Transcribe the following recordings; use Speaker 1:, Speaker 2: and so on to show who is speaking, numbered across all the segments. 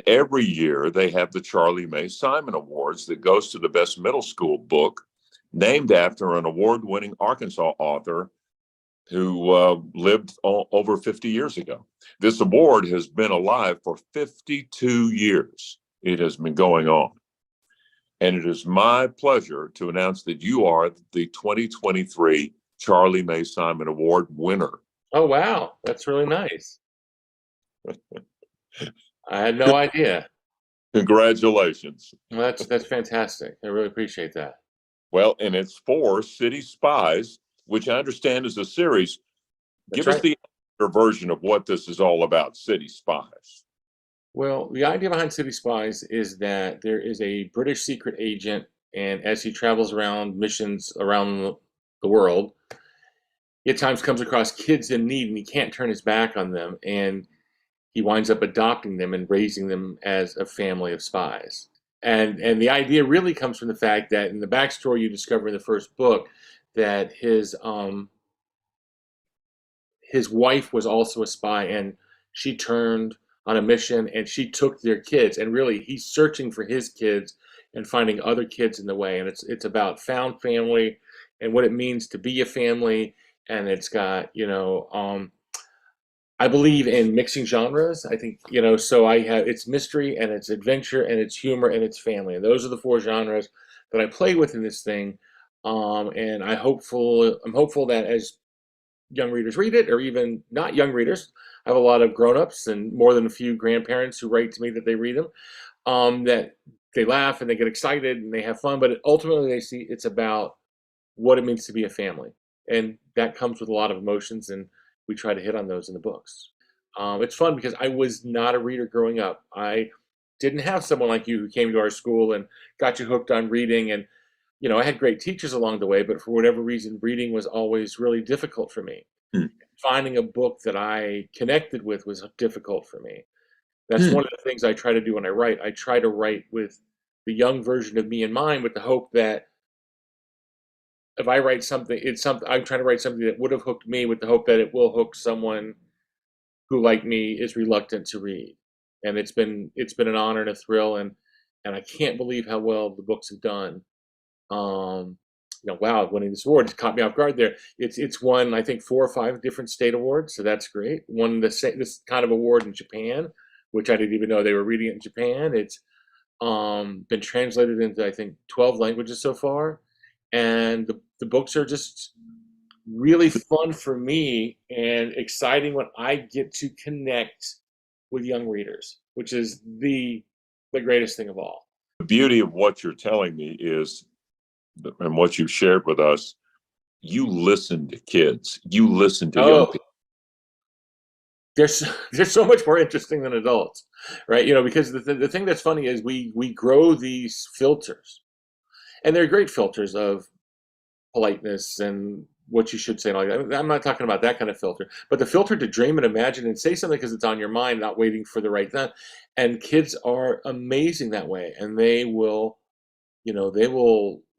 Speaker 1: Every year they have the Charlie May Simon Awards that goes to the best middle school book, named after an award-winning Arkansas author who lived over 50 years ago. This award has been alive for 52 years. It has been going on. And it is my pleasure to announce that you are the 2023 Charlie May Simon Award winner.
Speaker 2: Oh, wow. That's really nice. I had no idea.
Speaker 1: Congratulations.
Speaker 2: Well, that's fantastic. I really appreciate that.
Speaker 1: Well, and it's for City Spies, which I understand is a series.
Speaker 2: That's
Speaker 1: Give us
Speaker 2: right.
Speaker 1: the version of what this is all about, City Spies.
Speaker 2: Well, the idea behind City Spies is that there is a British secret agent, and as he travels around missions around the world, he at times comes across kids in need, and he can't turn his back on them, and he winds up adopting them and raising them as a family of spies. And the idea really comes from the fact that in the backstory you discover in the first book that his wife was also a spy, and she turned on a mission and she took their kids, and really he's searching for his kids and finding other kids in the way, and it's about found family and what it means to be a family. And it's got, I believe in mixing genres. I think, so I have, it's mystery and it's adventure and it's humor and it's family, and those are the four genres that I play with in this thing. And I'm hopeful that as young readers read it, or even not young readers, I have a lot of grown-ups and more than a few grandparents who write to me that they read them, that they laugh and they get excited and they have fun, but ultimately they see it's about what it means to be a family. And that comes with a lot of emotions, and we try to hit on those in the books. It's fun because I was not a reader growing up. I didn't have someone like you who came to our school and got you hooked on reading. And, I had great teachers along the way, but for whatever reason, reading was always really difficult for me.
Speaker 1: Hmm.
Speaker 2: Finding a book that I connected with was difficult for me. That's
Speaker 1: Hmm.
Speaker 2: one of the things I try to do when I write. I try to write with the young version of me in mind, with the hope that if I write something, it's something I'm trying to write something that would have hooked me, with the hope that it will hook someone who, like me, is reluctant to read. And it's been an honor and a thrill, and I can't believe how well the books have done. Um, wow, winning this award just caught me off guard there. It's won, I think, 4 or 5 different state awards, so that's great. Won this kind of award in Japan, which I didn't even know they were reading it in Japan. It's been translated into, I think, 12 languages so far, and the books are just really fun for me and exciting when I get to connect with young readers, which is the greatest thing of all.
Speaker 1: The beauty of what you're telling me is, and what you've shared with us, you listen to kids, you listen to young
Speaker 2: Oh,
Speaker 1: people.
Speaker 2: there's they're so much more interesting than adults, right? Because the thing that's funny is we grow these filters, and they're great filters of politeness and what you should say and all that. I'm not talking about that kind of filter, but the filter to dream and imagine and say something because it's on your mind, not waiting for the right time. And kids are amazing that way, and they will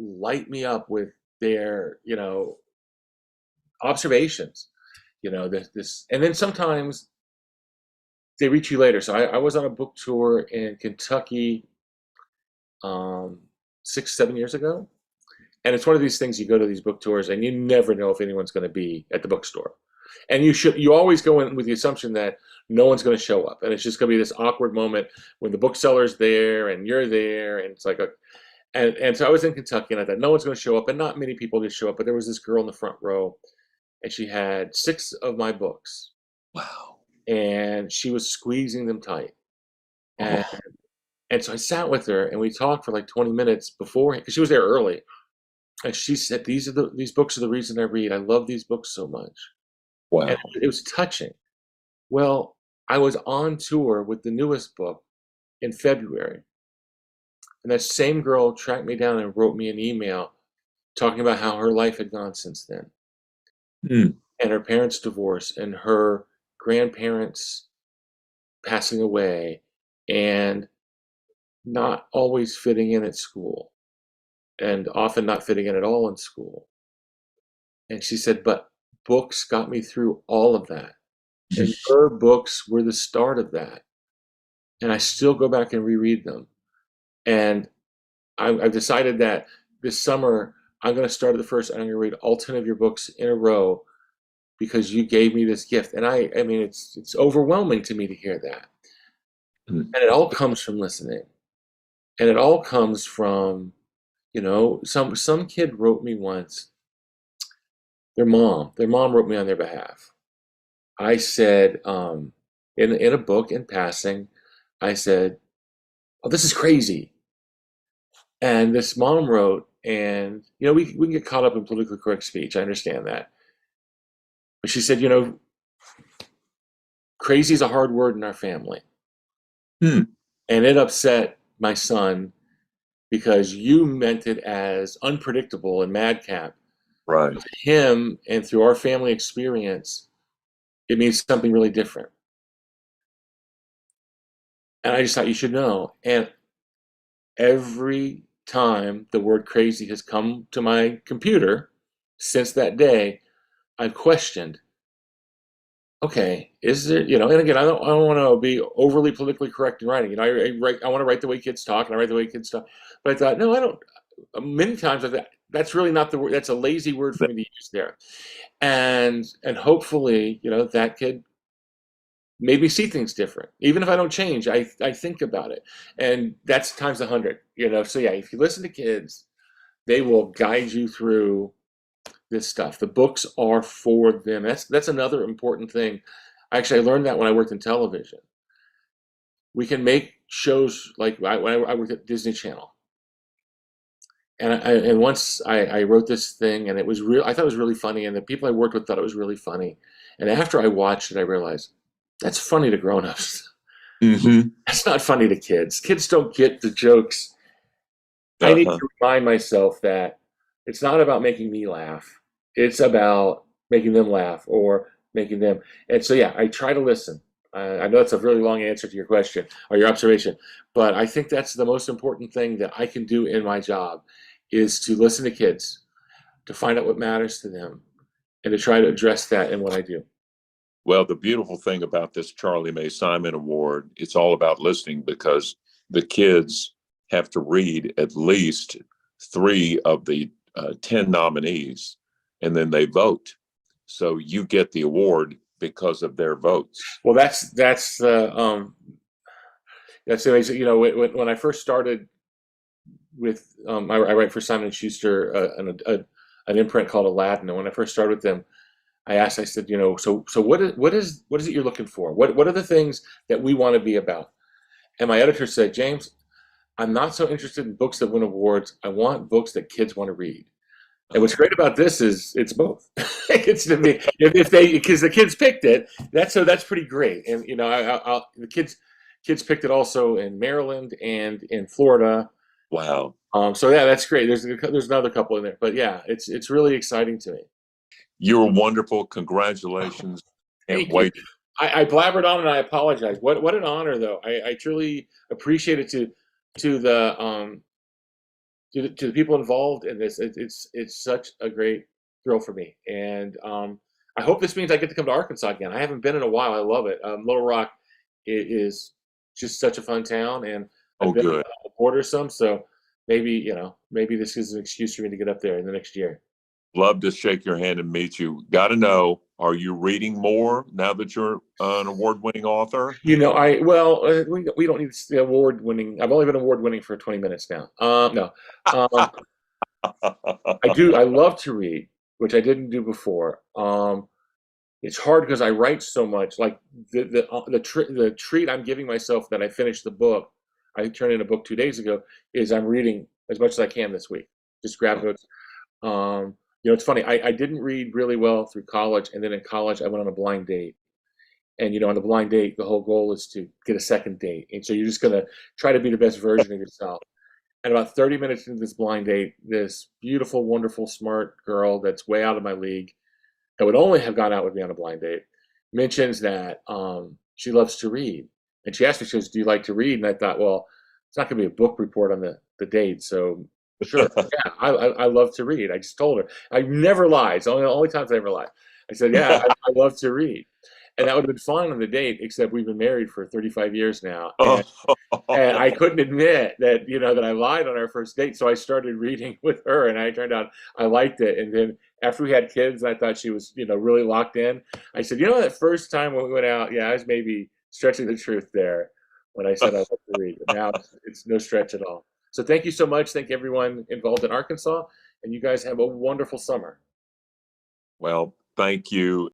Speaker 2: light me up with their observations. This, and then sometimes they reach you later. So I was on a book tour in Kentucky, 6, 7 years ago. And it's one of these things, you go to these book tours and you never know if anyone's going to be at the bookstore. And you always go in with the assumption that no one's going to show up. And it's just going to be this awkward moment when the bookseller's there and you're there. And it's like and so I was in Kentucky and I thought no one's going to show up. And not many people did show up. But there was this girl in the front row, and she had 6 of my books,
Speaker 1: Wow.
Speaker 2: and she was squeezing them tight. And
Speaker 1: Oh,
Speaker 2: And so I sat with her and we talked for like 20 minutes before, because she was there early. And she said, these books are the reason I read. I love these books so much. And
Speaker 1: wow.
Speaker 2: it was touching. Well, I was on tour with the newest book in February. And that same girl tracked me down and wrote me an email talking about how her life had gone since then.
Speaker 1: Hmm.
Speaker 2: And her parents' divorce and her grandparents passing away, and not always fitting in at school, and often not fitting in at all in school. And she said, but books got me through all of that. And your books were the start of that. and I still go back and reread them. And I've decided that this summer I'm going to start at the first, and I'm going to read all 10 of your books in a row because you gave me this gift. And I mean, it's overwhelming to me to hear that.
Speaker 1: Mm.
Speaker 2: And it all comes from listening. And it all comes from, some kid wrote me once, their mom wrote me on their behalf. I said, in a book in passing, I said, "Oh, this is crazy." And this mom wrote, and we can get caught up in politically correct speech. I understand that. But she said, crazy is a hard word in our family.
Speaker 1: Hmm.
Speaker 2: And it upset my son because you meant it as unpredictable and madcap.
Speaker 1: Right.
Speaker 2: To him and through our family experience, it means something really different. And I just thought you should know. And every time the word crazy has come to my computer since that day, I've questioned, okay, is it, and again, I don't want to be overly politically correct in writing. I want to write the way kids talk, and I write the way kids talk. But I thought, no, I don't. Many times I thought that's really not the word. That's a lazy word for me to use there. And hopefully, that could maybe see things different. Even if I don't change, I think about it, and that's times 100. So yeah, if you listen to kids, they will guide you through this stuff. The books are for them. That's another important thing. Actually, I learned that when I worked in television. We can make shows like when I worked at Disney Channel, and once I wrote this thing, and it was real. I thought it was really funny, and the people I worked with thought it was really funny. And after I watched it, I realized that's funny to grown-ups.
Speaker 1: Hmm.
Speaker 2: That's not funny to kids. Kids don't get the jokes. I need
Speaker 1: Uh-huh.
Speaker 2: to remind myself that it's not about making me laugh. It's about making them laugh or making them. And so, yeah, I try to listen. I know it's a really long answer to your question or your observation, but I think that's the most important thing that I can do in my job is to listen to kids, to find out what matters to them, and to try to address that in what I do.
Speaker 1: Well, the beautiful thing about this Charlie May Simon Award, it's all about listening because the kids have to read at least three of the 10 nominees and then they vote. So you get the award because of their votes.
Speaker 2: Well, that's amazing. When I first started with I write for Simon and Schuster, an imprint called Aladdin. And when I first started with them, I said, so what is it you're looking for? What are the things that we want to be about? And my editor said, James, I'm not so interested in books that win awards. I want books that kids want to read. And what's great about this is it's both. It's to me if they because the kids picked it. That's pretty great. And the kids picked it also in Maryland and in Florida.
Speaker 1: Wow.
Speaker 2: So yeah, that's great. There's another couple in there, but yeah, it's really exciting to me.
Speaker 1: You're wonderful. Congratulations. Can't
Speaker 2: Thank you.
Speaker 1: wait.
Speaker 2: I blabbered on and I apologize. What an honor though. I truly appreciate it to the to the people involved in this. It's such a great thrill for me, and I hope this means I get to come to Arkansas again. I haven't been in a while. I love it. Little Rock is just such a fun town, and
Speaker 1: Oh,
Speaker 2: I've been on
Speaker 1: good.
Speaker 2: the border some, so maybe this is an excuse for me to get up there in the next year.
Speaker 1: Love to shake your hand and meet you. Got to know, are you reading more now that you're an award winning author?
Speaker 2: We don't need the award winning. I've only been award winning for 20 minutes now. No, um, I do. I love to read, which I didn't do before. It's hard because I write so much. Like the treat I'm giving myself that I finished the book. I turned in a book 2 days ago. Is I'm reading as much as I can this week. Just grab notes. It's funny. I didn't read really well through college, and then in college I went on a blind date. And on the blind date, the whole goal is to get a second date, and so you're just gonna try to be the best version of yourself. And about 30 minutes into this blind date, this beautiful, wonderful, smart girl that's way out of my league, that would only have gone out with me on a blind date, mentions that she loves to read. And she asked me, she goes, "Do you like to read?" And I thought, well, it's not going to be a book report on the date. So, sure. Yeah, I love to read. I just told her. I never lie. It's only times I ever lie. I said, yeah, I love to read. and that would have been fun on the date, except we've been married for 35 years now, and I
Speaker 1: Oh,
Speaker 2: couldn't admit that, that I lied on our first date. So I started reading with her, and I turned out I liked it. And then after we had kids, I thought she was, really locked in. I said, that first time when we went out, yeah, I was maybe stretching the truth there when I said I love to read. But now it's no stretch at all. So thank you so much. Thank everyone involved in Arkansas, and you guys have a wonderful summer.
Speaker 1: well, thank you.